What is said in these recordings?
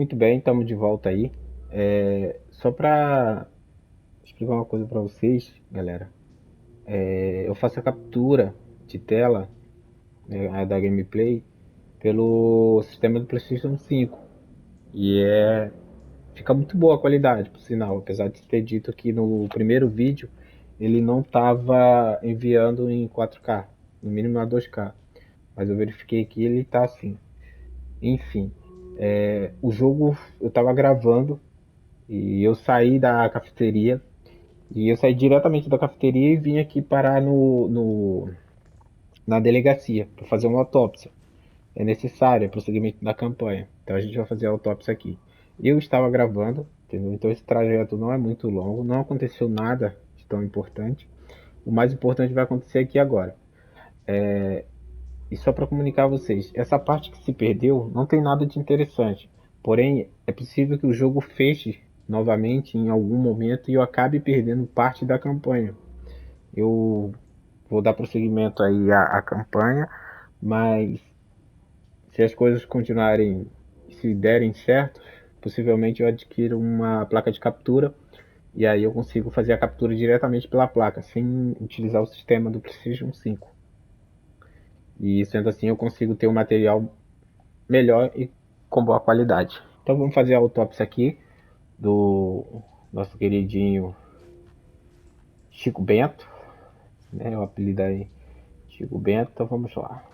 Muito bem, estamos de volta aí. Só para explicar uma coisa para vocês, galera. Eu faço a captura de tela, né, da gameplay pelo sistema do PlayStation 5 e fica muito boa a qualidade, por sinal. Apesar de ter dito que no primeiro vídeo ele não estava enviando em 4K, no mínimo a 2K, mas eu verifiquei que ele está assim. Enfim, o jogo eu estava gravando e eu saí da cafeteria. E eu saí diretamente da cafeteria e vim aqui parar na delegacia para fazer uma autópsia. É necessário, é prosseguimento da campanha. Então a gente vai fazer a autópsia aqui. Eu estava gravando, entendeu? Então esse trajeto não é muito longo, não aconteceu nada de tão importante. O mais importante vai acontecer aqui agora. E só para comunicar a vocês, essa parte que se perdeu não tem nada de interessante. Porém, é possível que o jogo feche novamente em algum momento e eu acabe perdendo parte da campanha. Eu vou dar prosseguimento aí à campanha, mas se as coisas continuarem, se derem certo, possivelmente eu adquiro uma placa de captura e aí eu consigo fazer a captura diretamente pela placa, sem utilizar o sistema do PlayStation 5. E sendo assim eu consigo ter um material melhor e com boa qualidade. Então vamos fazer a autópsia aqui do nosso queridinho Chico Bento, né? O apelido aí Chico Bento, então vamos lá.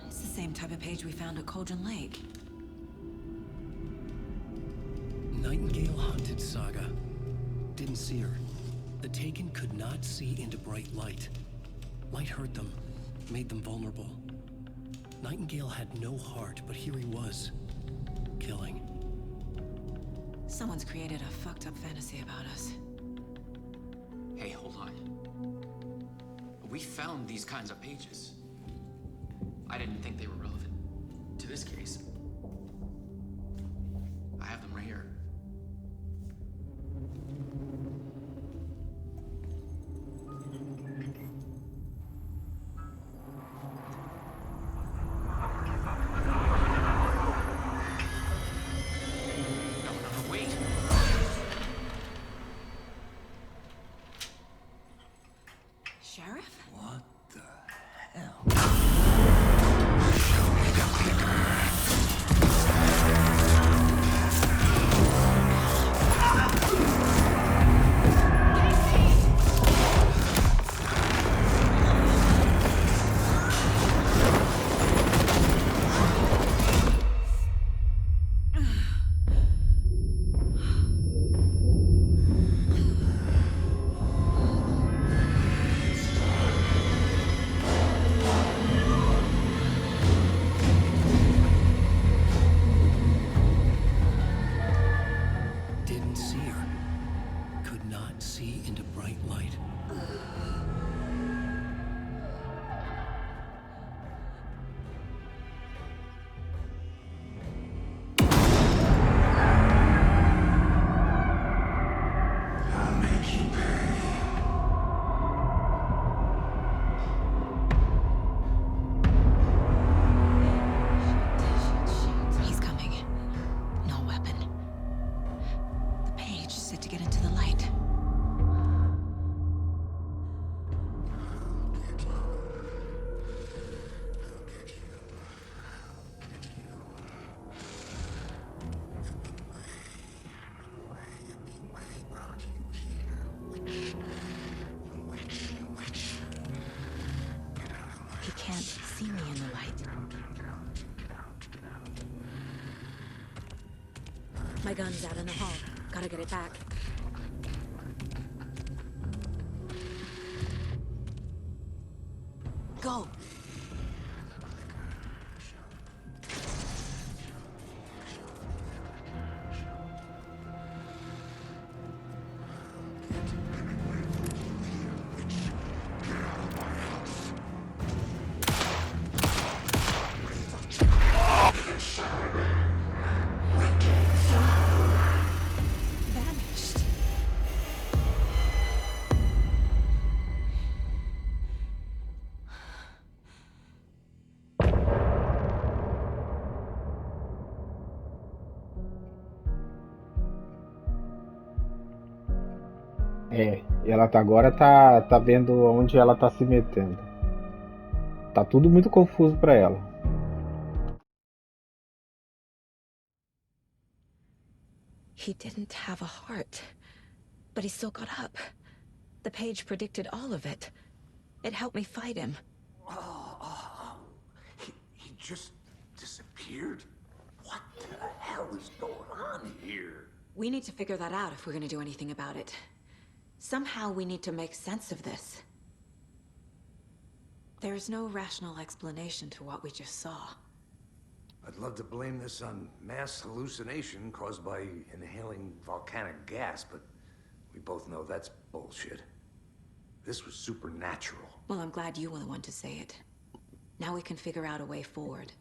It's the same type of page we found at Cauldron Lake. Nightingale hunted Saga. Didn't see her. The Taken could not see into bright light. Light hurt them, made them vulnerable. Nightingale had no heart, but here he was, killing. Someone's created a fucked up fantasy about us. Hey, hold on. We found these kinds of pages. I didn't think they were relevant to this case. I have them right here. No, wait. Sheriff? What the hell? Didn't see her. Could not see into bright light. He's coming. No weapon. The page set to get into the light. He can't see me in the light. My gun's out in the hall. Gotta get it back. Go! E ela tá vendo onde ela tá se metendo. Tá tudo muito confuso pra ela. He didn't have a heart, but he still got up. The page predicted all of it. It helped me fight him. He just disappeared? What the hell is going on here? We need to figure that out if we're gonna do anything about it. Somehow we need to make sense of this. There's no rational explanation to what we just saw. I'd love to blame this on mass hallucination caused by inhaling volcanic gas, but we both know that's bullshit. This was supernatural. Well, I'm glad you were the one to say it. Now we can figure out a way forward.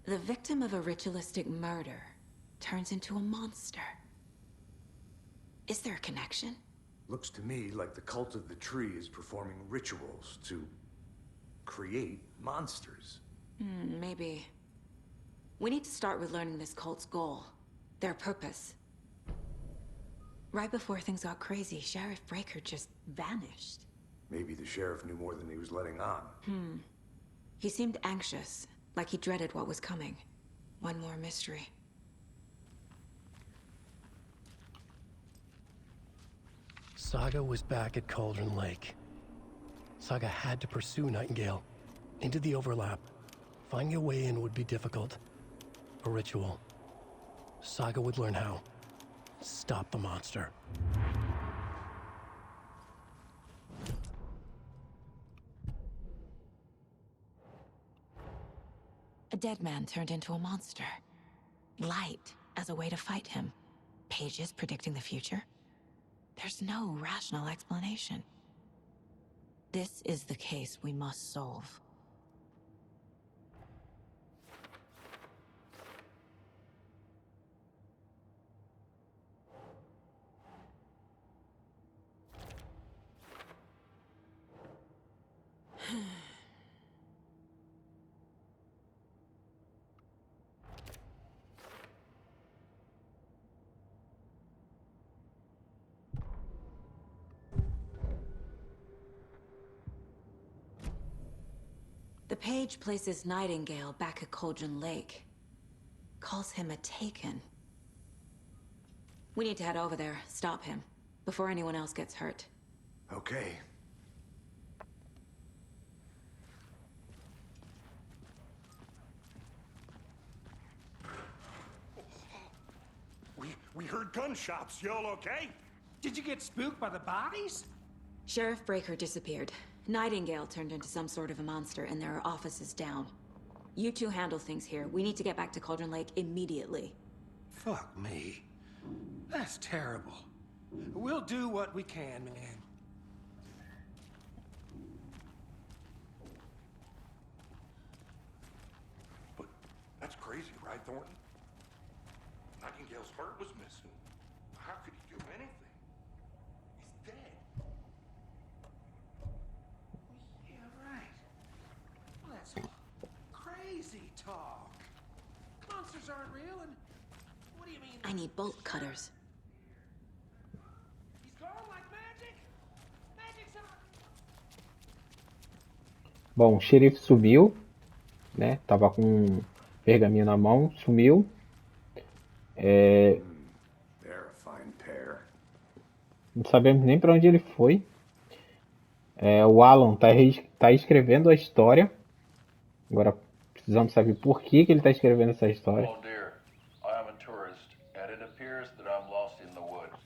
The victim of a ritualistic murder turns into a monster. Is there a connection? Looks to me like the cult of the tree is performing rituals to create monsters. Maybe. We need to start with learning this cult's goal. Their purpose. Right before things got crazy, Sheriff Breaker just vanished. Maybe the sheriff knew more than he was letting on. He seemed anxious, like he dreaded what was coming. One more mystery. Saga was back at Cauldron Lake. Saga had to pursue Nightingale. Into the overlap. Finding a way in would be difficult. A ritual. Saga would learn how. Stop the monster. A dead man turned into a monster. Light as a way to fight him. Pages predicting the future. There's no rational explanation. This is the case we must solve. The page places Nightingale back at Cauldron Lake. Calls him a Taken. We need to head over there, stop him, before anyone else gets hurt. Okay. We heard gunshots. Y'all okay? Did you get spooked by the bodies? Sheriff Breaker disappeared. Nightingale turned into some sort of a monster, and there are offices down. You two handle things here. We need to get back to Cauldron Lake immediately. Fuck me. That's terrible. We'll do what we can, man. But that's crazy, right, Thornton? Nightingale's heart was missing. How could he do anything? He's dead. Yeah, right. Well, that's crazy talk. Monsters aren't real, and what do you mean? I need bolt cutters. He's gone like magic? Magic's on. Bom, o xerife sumiu, né? Tava com um pergaminho na mão, sumiu. They're a fine pair. Não sabemos nem para onde ele foi. O Alan tá escrevendo a história. Agora precisamos saber por que ele está escrevendo essa história. Oh dear, I am a tourist, and it appears that I'm lost in the woods.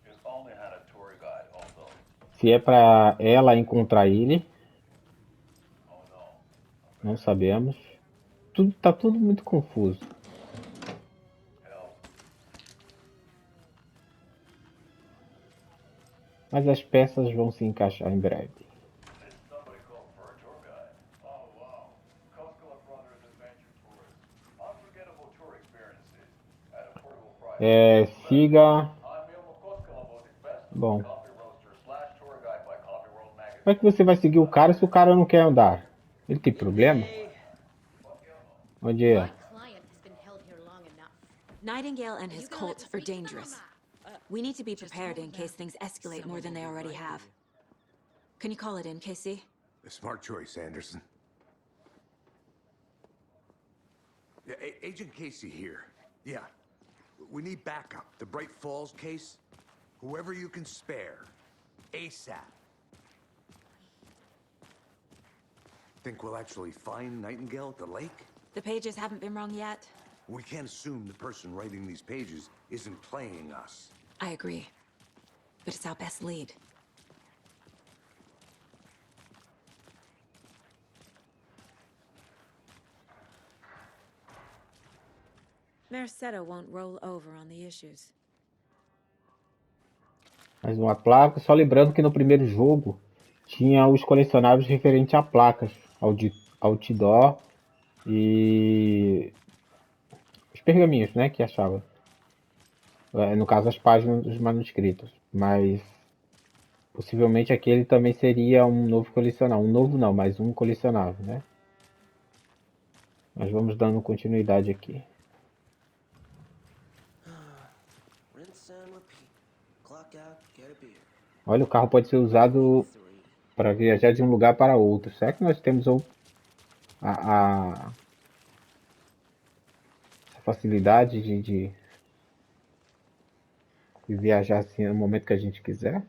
If only had a tour guide, although. Se é para ela encontrar ele, Oh no. não sabemos. Tá tudo muito confuso. Hell, Mas as peças vão se encaixar em breve. did somebody call for a tour guide? Oh wow. Koskela Brothers Adventure Tours. Unforgettable tour experiences at affordable prices. Siga. I'm Ilmo Koskela Voting Best Bom, Coffee Roaster / Tour Guide by Coffee World Magazine. como é que você vai seguir o cara se o cara não quer andar? Ele tem problema? Bom dia. My client has been held here long enough. Nightingale and his cult are dangerous. We need to be prepared in case things escalate more than they already have. Can you call it in, Casey? A smart choice, Anderson. Yeah, Agent Casey here. Yeah. We need backup. The Bright Falls case. Whoever you can spare. ASAP. Think we'll actually find Nightingale at the lake? The pages haven't been wrong yet. We can't assume the person writing these pages isn't playing us. I agree. But it's our best lead. Mercedo won't roll over on the issues. Mais uma placa. Só lembrando que no primeiro jogo tinha os colecionáveis referentes a placas, outdoor e os pergaminhos, né, que achava. No caso, as páginas dos manuscritos. Mas possivelmente aquele também seria um novo colecionável. Um novo não, mas um colecionável, né? Mas vamos dando continuidade aqui. Olha, o carro pode ser usado para viajar de um lugar para outro. Será que nós temos a facilidade de viajar assim no momento que a gente quiser?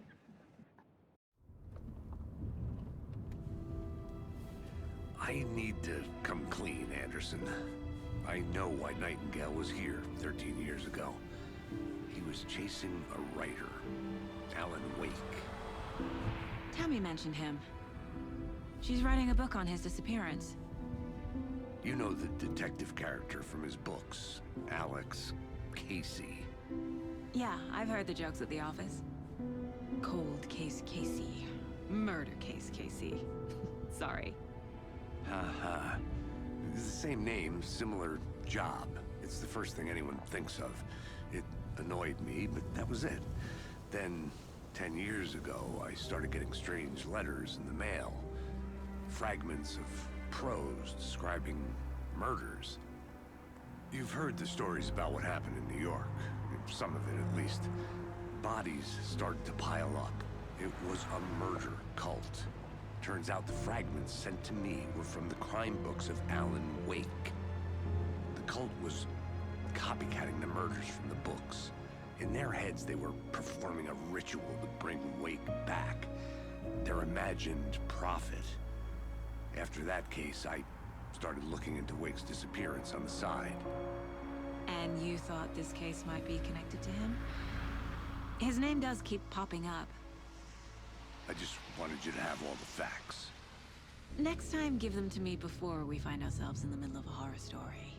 I need to come clean, Anderson. I know why Nightingale was here 13 years ago. He was chasing a writer, Alan Wake. Tammy mentioned him. She's writing a book on his disappearance. You know the detective character from his books, Alex Casey. Yeah, I've heard the jokes at the office. Cold case Casey. Murder case Casey. Sorry. Haha. It's the same name, similar job. It's the first thing anyone thinks of. It annoyed me, but that was it. Then, 10 years ago, I started getting strange letters in the mail. Fragments of prose describing murders. You've heard the stories about what happened in New York. Some of it, at least. Bodies started to pile up. It was a murder cult. Turns out the fragments sent to me were from the crime books of Alan Wake. The cult was copycatting the murders from the books. In their heads, they were performing a ritual to bring Wake back. Their imagined prophet. After that case, I started looking into Wake's disappearance on the side. And you thought this case might be connected to him? His name does keep popping up. I just wanted you to have all the facts. Next time, give them to me before we find ourselves in the middle of a horror story.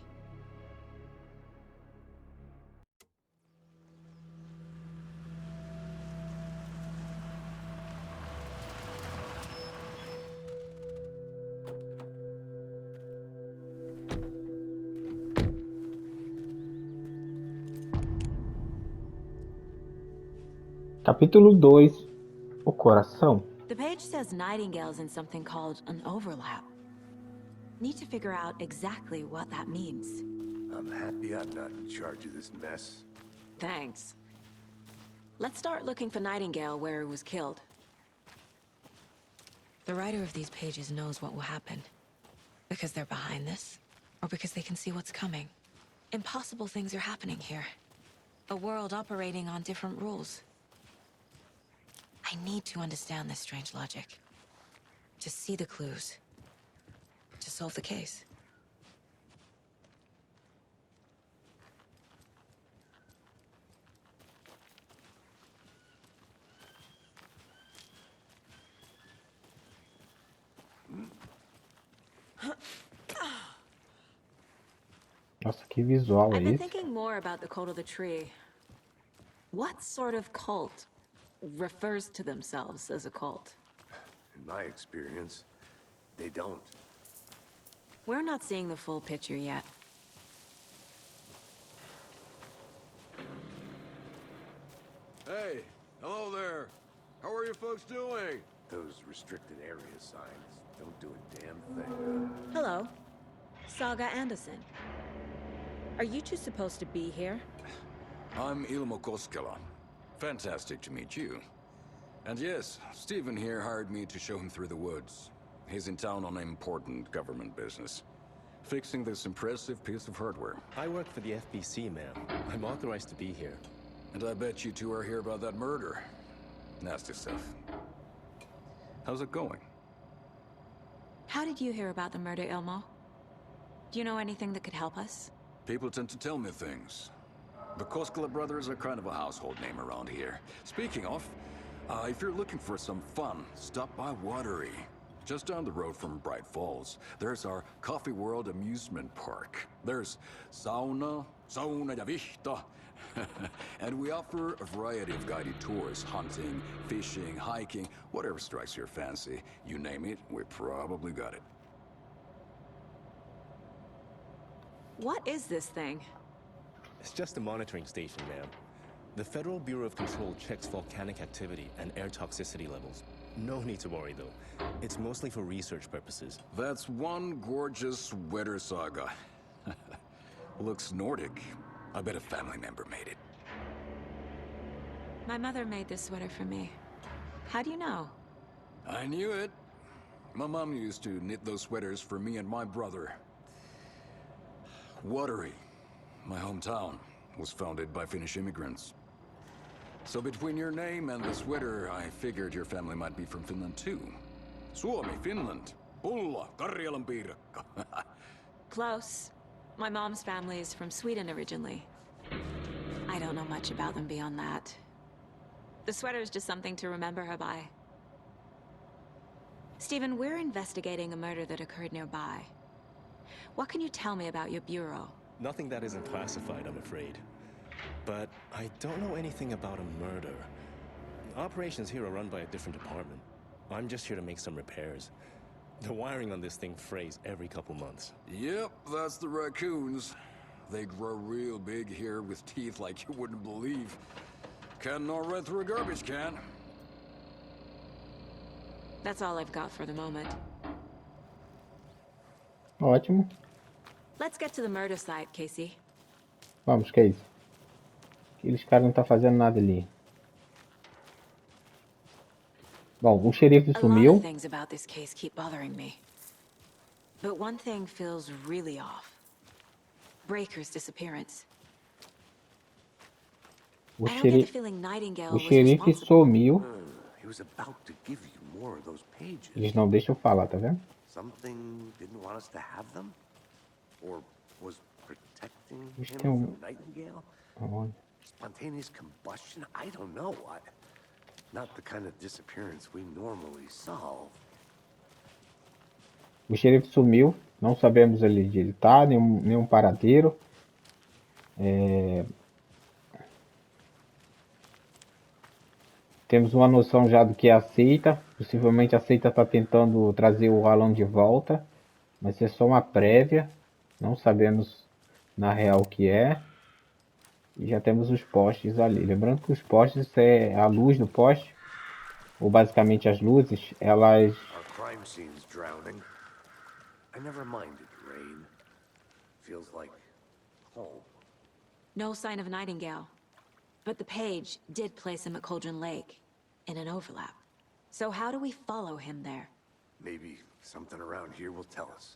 Capítulo 2. O coração. The page says Nightingale's in something called an overlap. Need to figure out exactly what that means. I'm happy I'm not in charge of this mess. Thanks. Let's start looking for Nightingale where he was killed. The writer of these pages knows what will happen. Because they're behind this, or because they can see what's coming. Impossible things are happening here. A world operating on different rules. I need to understand this strange logic. To see the clues. To solve the case. Nossa, que visual é I've been esse? thinking more about the cult of the tree. What sort of cult refers to themselves as a cult? In my experience, they don't. We're not seeing the full picture yet. Hey, hello there. How are you folks doing? Those restricted area signs don't do a damn thing. Hello. Saga Anderson. Are you two supposed to be here? I'm Ilmo Koskela. Fantastic to meet you. And yes, Stephen here hired me to show him through the woods. He's in town on important government business, fixing this impressive piece of hardware. I work for the FBC, ma'am. I'm authorized to be here. And I bet you two are here about that murder. Nasty stuff. How's it going? How did you hear about the murder, Ilmo? Do you know anything that could help us? People tend to tell me things. The Koskela brothers are kind of a household name around here. Speaking of, if you're looking for some fun, stop by Watery. Just down the road from Bright Falls, there's our Coffee World amusement park. There's sauna ja vihta. And we offer a variety of guided tours, hunting, fishing, hiking, whatever strikes your fancy. You name it, we probably got it. What is this thing? It's just a monitoring station, ma'am. The Federal Bureau of Control checks volcanic activity and air toxicity levels. No need to worry, though. It's mostly for research purposes. That's one gorgeous sweater saga. Looks Nordic. I bet a family member made it. My mother made this sweater for me. How do you know? I knew it. My mom used to knit those sweaters for me and my brother. Watery, my hometown, was founded by Finnish immigrants. So between your name and the sweater, I figured your family might be from Finland too. Suomi, Finland. Pulla, Karjalan piirakka. Close. My mom's family is from Sweden originally. I don't know much about them beyond that. The sweater is just something to remember her by. Stephen, we're investigating a murder that occurred nearby. What can you tell me about your bureau? Nothing that isn't classified, I'm afraid. But I don't know anything about a murder. Operations here are run by a different department. I'm just here to make some repairs. The wiring on this thing frays every couple months. Yep, that's the raccoons. They grow real big here with teeth like you wouldn't believe. Can't gnaw right through a garbage can. That's all I've got for the moment. Ótimo. Let's get to the murder site, Casey. Vamos, que é isso? Aqueles caras não tá fazendo nada ali. Bom, o xerife A lot sumiu. of things about this case keep bothering me. But one thing feels really off. Breaker's disappearance. O, I don't get the xeri... feeling Nightingale o was xerife responsible. sumiu. He was about to give you more of those pages. Eles não deixam eu falar, tá vendo? Something didn't want us to have them? Or was protecting Eles him têm um... from Nightingale? Aonde? Spontaneous combustion? I don't know. Not the kind of disappearance we normally solve. O xerife sumiu. Não sabemos onde ele tá, nenhum paradeiro. Temos uma noção já do que é a seita. Possivelmente a seita está tentando trazer o Alan de volta. Mas é só uma prévia. Não sabemos na real o que é. E já temos os postes ali. Lembrando que os postes é a luz no poste. Ou basicamente as luzes, elas... Our crime scene's drowning. I never minded rain. Feels like home. No sign of Nightingale. But the page did place him at Cauldron Lake, in an overlap. So how do we follow him there? Maybe something around here will tell us.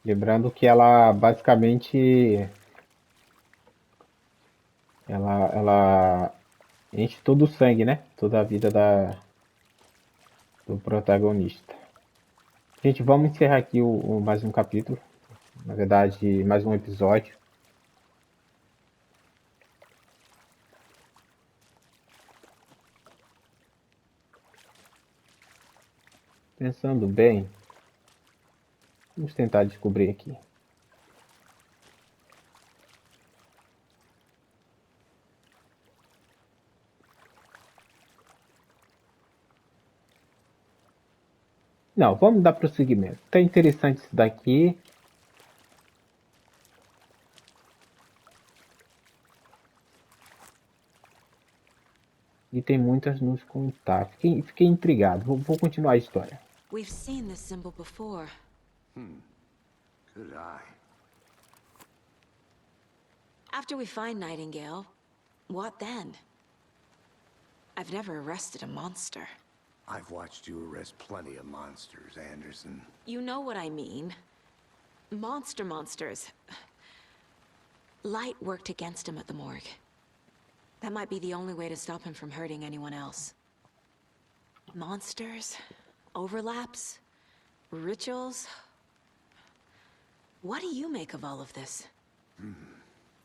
Lembrando que ela basicamente... Ela enche todo o sangue, né? Toda a vida do protagonista. Gente, vamos encerrar aqui mais um capítulo. Na verdade, mais um episódio. Pensando bem, vamos tentar descobrir aqui. Não, vamos dar prosseguimento. Tá interessante isso daqui. E tem muitas nos contar. Fiquei intrigado. Vou continuar a história. We've seen this symbol before. Good eye. After we find Nightingale, what then? I've never arrested a monster. I've watched you arrest plenty of monsters, Anderson. You know what I mean. Monsters. Light worked against him at the morgue. That might be the only way to stop him from hurting anyone else. Monsters? Overlaps? Rituals? What do you make of all of this?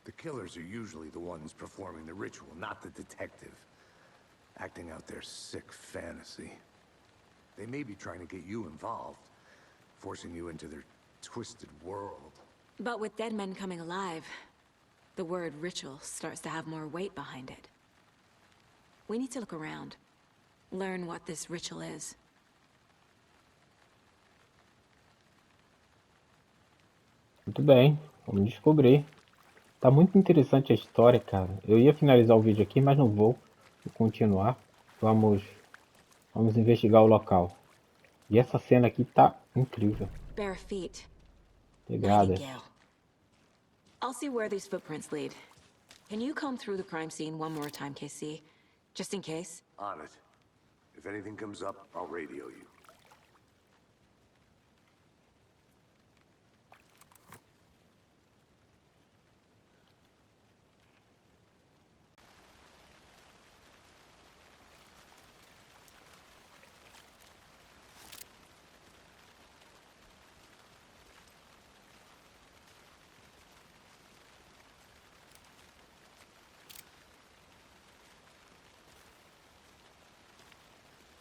The killers are usually the ones performing the ritual, not the detective. Acting out their sick fantasy. They may be trying to get you involved, forcing you into their twisted world. But with dead men coming alive, the word ritual starts to have more weight behind it. We need to look around. Learn what this ritual is. Muito bem, vamos descobrir. Tá muito interessante a história, cara. Eu ia finalizar o vídeo aqui, mas não vou. Vou continuar. Vamos investigar o local. E essa cena aqui tá incrível. Bare feet. Pegadas. Nightingale. I'll see where these footprints lead. Can you comb through the crime scene one more time, KC? Just in case? On it. If anything comes up, I'll radio you.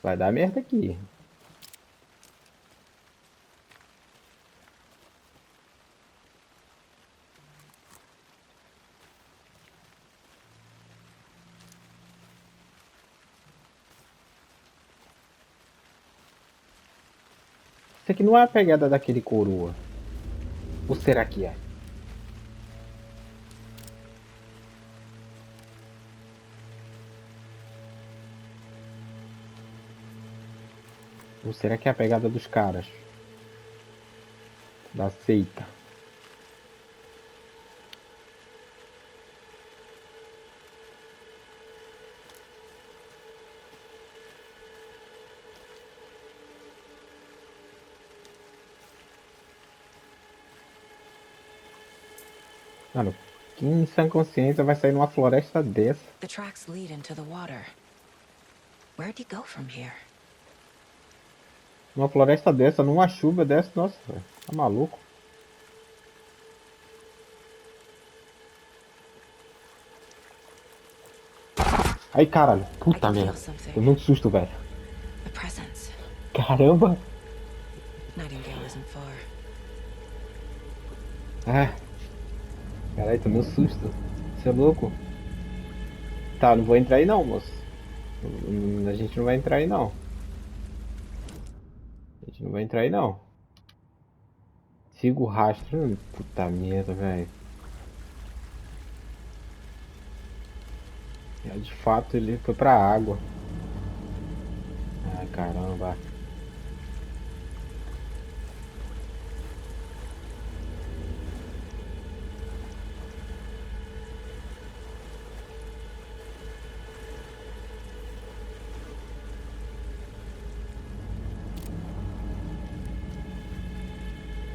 Vai dar merda aqui. Isso aqui não é a pegada daquele coroa. Ou será que é? Ou será que é a pegada dos caras? Da seita. Mano, quem em sã consciência vai sair numa floresta dessa? The tracks lead into the water. Where'd he go from here? Numa floresta dessa, numa chuva dessa, nossa, véio, tá maluco? Ai, caralho, puta merda. Eu não susto, velho. A presence. Caramba. Nightingale isn't far. Ah. Caralho, tomei um susto. Você é louco? Tá, não vou entrar aí não, moço. A gente não vai entrar aí não. A gente não vai entrar aí não. Siga o rastro. Puta merda, velho. De fato ele foi pra água. Ai, caramba.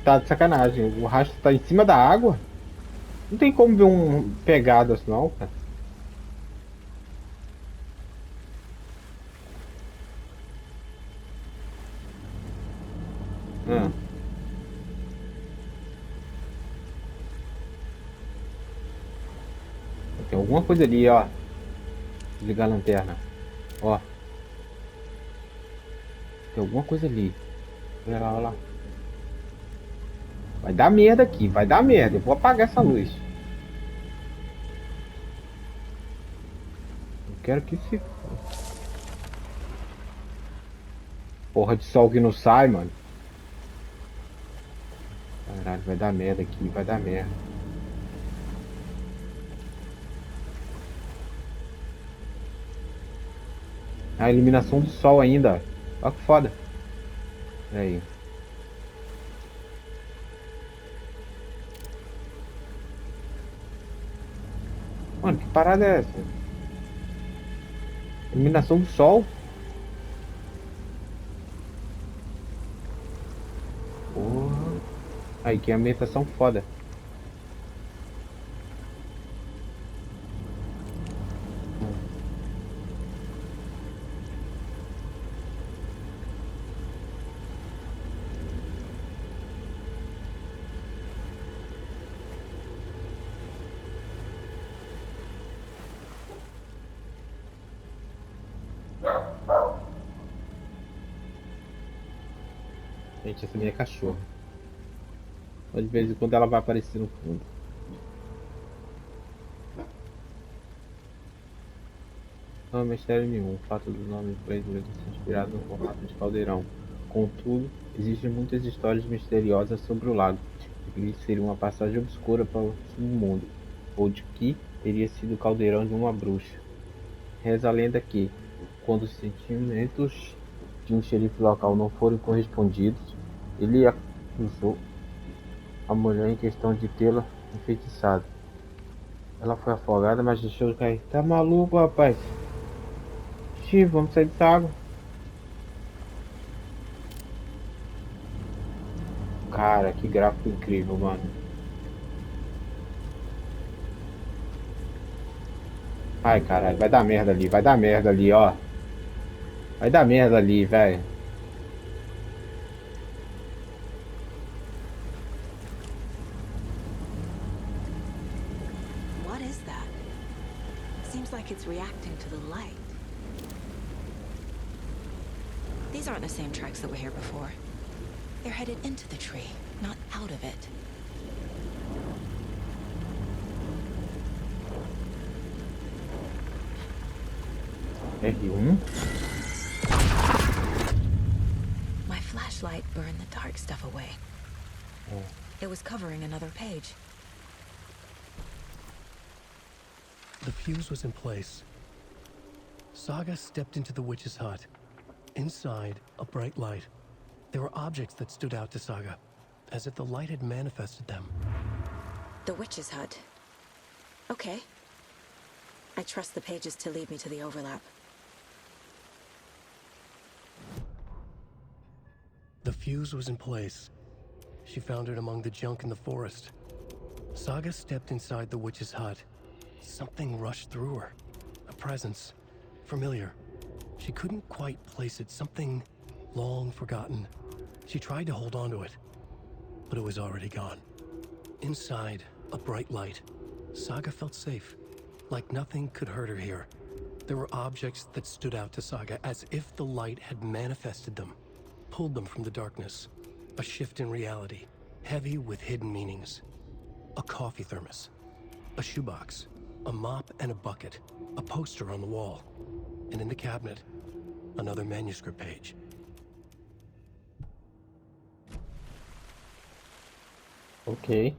Tá de sacanagem. O rastro tá em cima da água? Não tem como ver pegadas não, cara. Tem alguma coisa ali, ó. Desligar a lanterna. Ó. Tem alguma coisa ali. Olha lá, olha lá. Vai dar merda aqui, vai dar merda. Eu vou apagar essa luz. Eu quero que se... Porra de sol que não sai, mano. Caralho, vai dar merda aqui, vai dar merda. A iluminação do sol ainda. Olha que foda. Aí. Mano, que parada é essa? Iluminação do sol? Porra. Aí, que ambientação foda. Gente, essa minha cachorra. De vez em quando ela vai aparecer no fundo. Não é mistério nenhum, o fato do nome brasileiro ser inspirado no formato de caldeirão. Contudo, existem muitas histórias misteriosas sobre o lago, de que ele seria uma passagem obscura para o submundo, ou de que teria sido o caldeirão de uma bruxa. Reza a lenda que, quando os sentimentos de um xerife local não foram correspondidos, ele acusou a mulher em questão de tê-la enfeitiçado. Ela foi afogada, mas deixou de cair. Tá maluco, rapaz? Xiii, vamos sair dessa água. Cara, que gráfico incrível, mano. Ai, caralho, vai dar merda ali, ó. Vai dar merda ali, velho. What is that? Seems like it's reacting to the light. These aren't the same tracks that were here before. They're headed into the tree, not out of it. R1? My flashlight burned the dark stuff away. It was covering another page. The fuse was in place. Saga stepped into the witch's hut. Inside, a bright light. There were objects that stood out to Saga, as if the light had manifested them. The witch's hut. Okay. I trust the pages to lead me to the overlap. The fuse was in place. She found it among the junk in the forest. Saga stepped inside the witch's hut. Something rushed through her. A presence. Familiar. She couldn't quite place it. Something long forgotten. She tried to hold on to it, but it was already gone. Inside, a bright light. Saga felt safe, like nothing could hurt her here. There were objects that stood out to Saga as if the light had manifested them, pulled them from the darkness. A shift in reality, heavy with hidden meanings. A coffee thermos, a shoebox, a mop and a bucket, a poster on the wall, and in the cabinet, another manuscript page. Ok.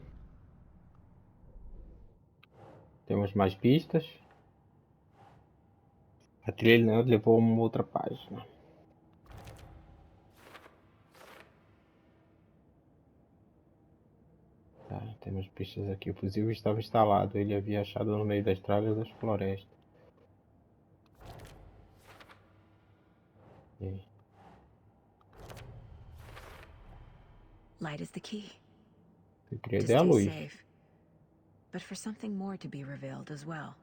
Temos mais pistas. A trilha levou a uma outra página. Tá, temos pistas aqui. O fuzil estava instalado. Ele havia achado no meio das tralhas das florestas. E... Light is the key. Eu queria To dar a stay luz. safe. But for something more to be revealed as well.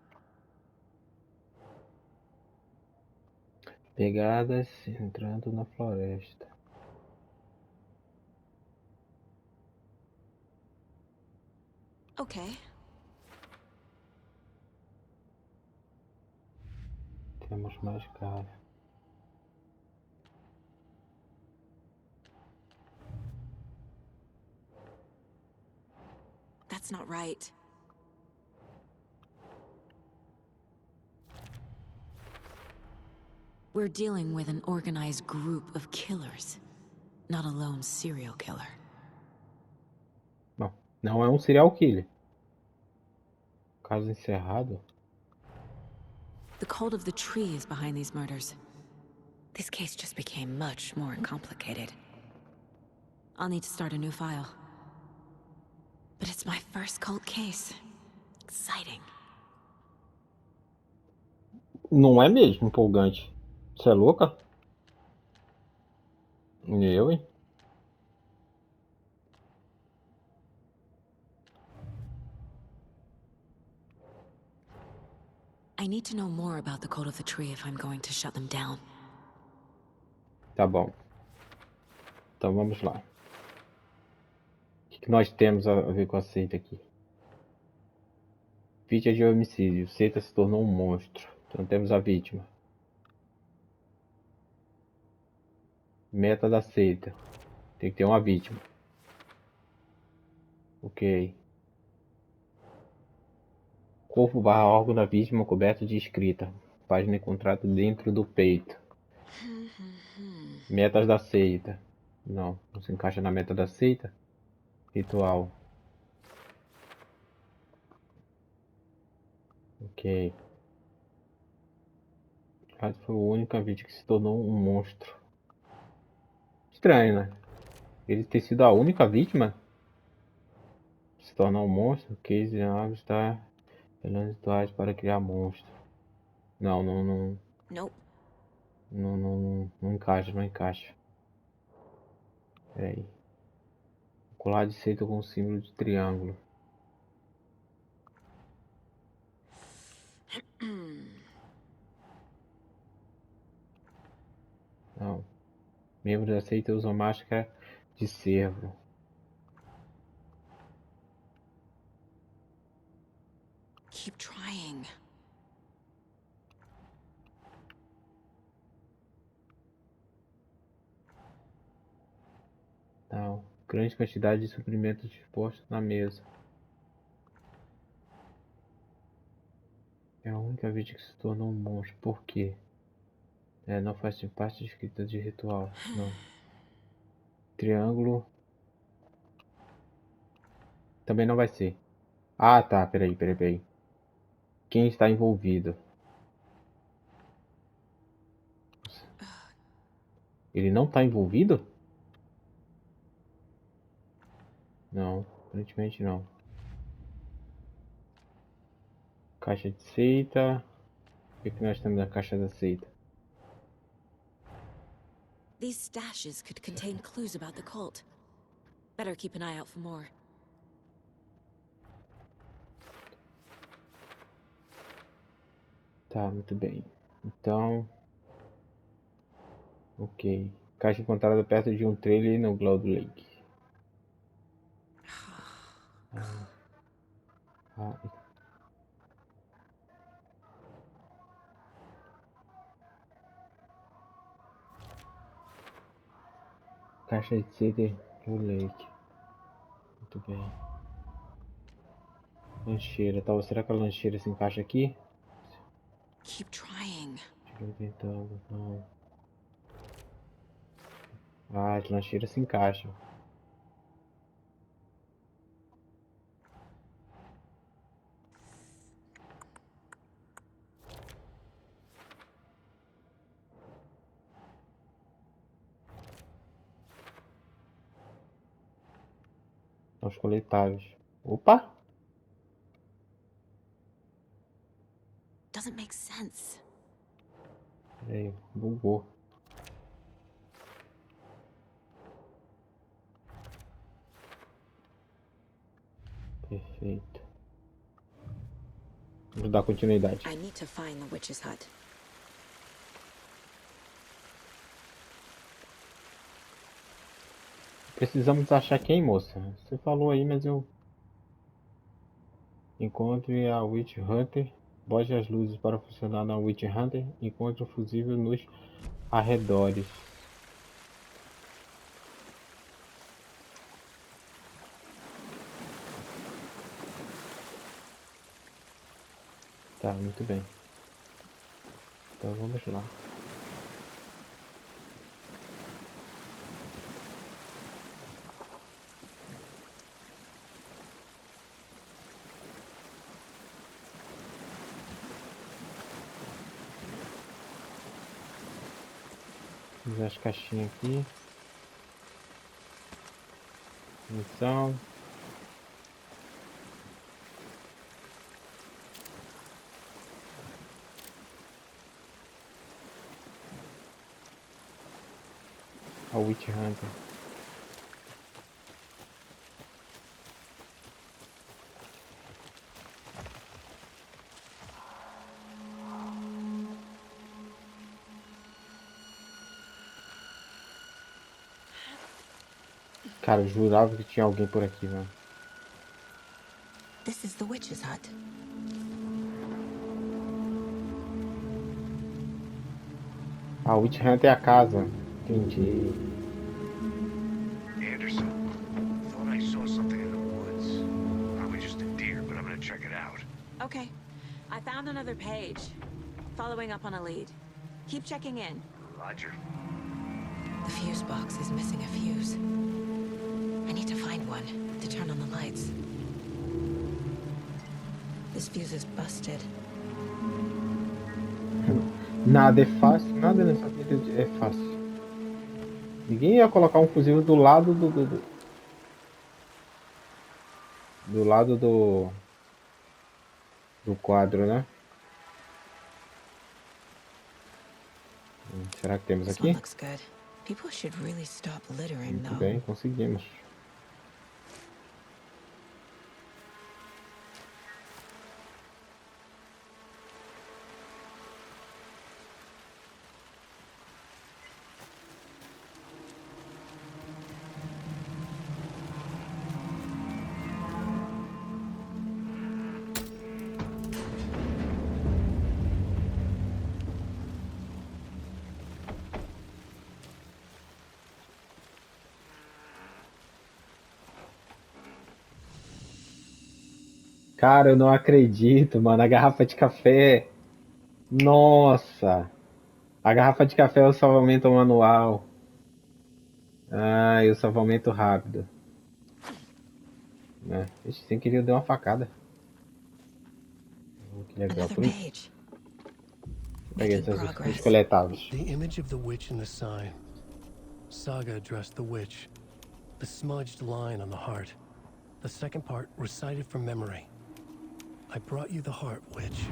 Pegadas entrando na floresta. Okay. Temos mais cara. That's not right. We're dealing with an organized group of killers, not a lone serial killer. Bom, não é um serial killer. Caso encerrado. The cult of the tree is behind these murders. This case just became much more complicated. I'll need to start a new file. But it's my first cult case. Exciting. Não é mesmo empolgante. Você é louca? Eu, hein? I need to know more about the code of the tree if I'm going to shut them down. Tá bom. Então vamos lá. O que nós temos a ver com a seita aqui? Vítima de homicídio. Seita se tornou um monstro. Então temos a vítima. Meta da seita. Tem que ter uma vítima. Ok. Corpo barra órgão da vítima coberto de escrita. Página encontrada dentro do peito. Metas da seita. Não se encaixa na meta da seita. Ritual. Ok. Essa foi a única vítima que se tornou um monstro. Estranho, né? Ele ter sido a única vítima? Se tornar um monstro? Case está pelando rituais para criar monstro. Não, Nope. não encaixa, não encaixa. Peraí. Colar de seita com símbolo de triângulo. Não. Membros da seita usam máscara de cervo. Keep trying. Não. Grande quantidade de suprimentos dispostos na mesa. É a única vítima que se tornou um monstro. Por quê? Não faz parte de escrita de ritual. Não. Triângulo. Também não vai ser. Ah, tá. Peraí. Quem está envolvido? Ele não está envolvido? Não. Aparentemente não. Caixa de seita. O que nós temos na caixa da seita? These stashes could contain clues about the cult. Better keep an eye out for more. Tá, muito bem. Então. Ok. Caixa encontrada perto de um trailer no Cloud Lake. Ah, caixa de seita do Lake. Muito bem. Lancheira, tal. Será que a lancheira se encaixa aqui? Keep trying. Estou tentando, não. Ah, as lancheiras se encaixam. São os coletáveis. Opa! Doesn't make sense. Peraí, bugou. Perfeito. Vamos dar continuidade. I need to find the witch's hut. Precisamos achar quem, moça? Você falou aí, mas eu... Encontre a Witch Hunter. Bote as luzes para funcionar na Witch Hunter. Encontre o fusível nos arredores. Tá, muito bem. Então vamos lá. Vamos as caixinhas aqui. Missão. A Witch Hunter. Cara, eu jurava que tinha alguém por aqui, mano. This is the witch's hut. A Witch Hunter é a casa. Entendi. Anderson, thought I saw something in the woods. Probably just a deer, but I'm gonna check it out. Okay. I found another page. Following up on a lead. Keep checking in. Roger. The fuse box is missing a fuse. I need to find one to turn on the lights. This fuse is busted. Nada é fácil, nada nessa vida é fácil. Ninguém ia colocar um fusível do lado do lado do quadro, né? Será que temos This one aqui? looks good. People should really stop littering, Muito though. bem, conseguimos. Cara, eu não acredito, mano. A garrafa de café. Nossa! A garrafa de café é o salvamento manual. Ah, e o salvamento rápido. Né? Ixi, sem querer eu dei uma facada. Que legal. Another page. Peguei Making esses progress. coletáveis. The image of the witch in the sign. Saga addressed the witch. The smudged line on the heart. The second part recited from memory. I brought you the heart, witch.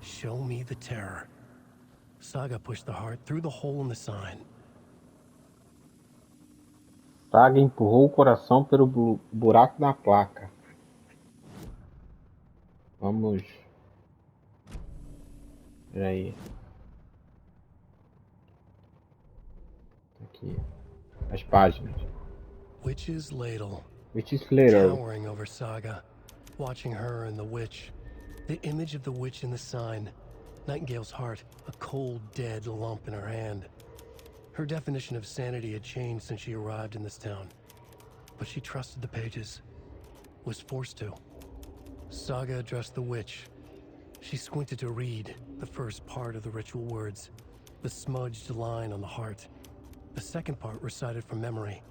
Show me the terror. Saga pushed the heart through the hole in the sign. Saga empurrou o coração pelo buraco na placa. Vamos. Peraí. Aqui. As páginas. Witch's ladle. Which is later. Towering over Saga. Watching her and the witch. The image of the witch in the sign. Nightingale's heart, a cold, dead lump in her hand. Her definition of sanity had changed since she arrived in this town. But she trusted the pages. Was forced to. Saga addressed the witch. She squinted to read the first part of the ritual words. The smudged line on the heart. The second part recited from memory.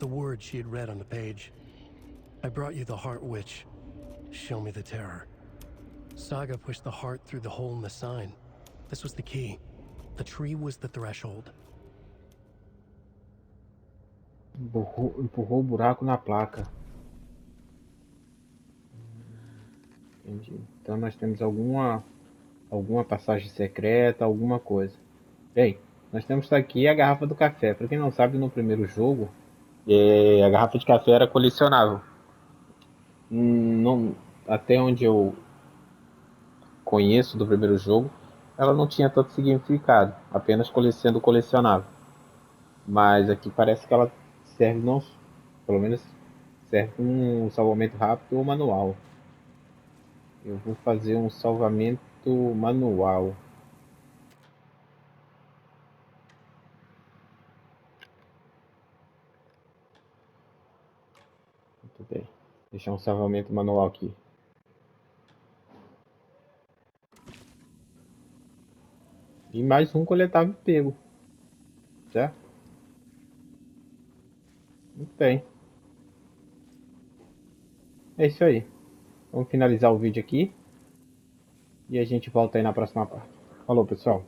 The words she had read on the page. I brought you the heart, witch. Show me the terror. Saga pushed the heart through the hole in the sign. This was the key. The tree was the threshold. Empurrou o buraco na placa. Entendi. Então nós temos alguma passagem secreta, alguma coisa. Bem, nós temos aqui a garrafa do café. Para quem não sabe, no primeiro jogo, a garrafa de café era colecionável. Não, até onde eu conheço do primeiro jogo, ela não tinha tanto significado, apenas sendo colecionável. Mas aqui parece que ela serve, não, pelo menos serve um salvamento rápido ou manual. Eu vou fazer um salvamento manual. Muito bem. Deixar um salvamento manual aqui. E mais um coletável pego. Certo? Muito bem. É isso aí. Vamos finalizar o vídeo aqui. E a gente volta aí na próxima parte. Falou, pessoal.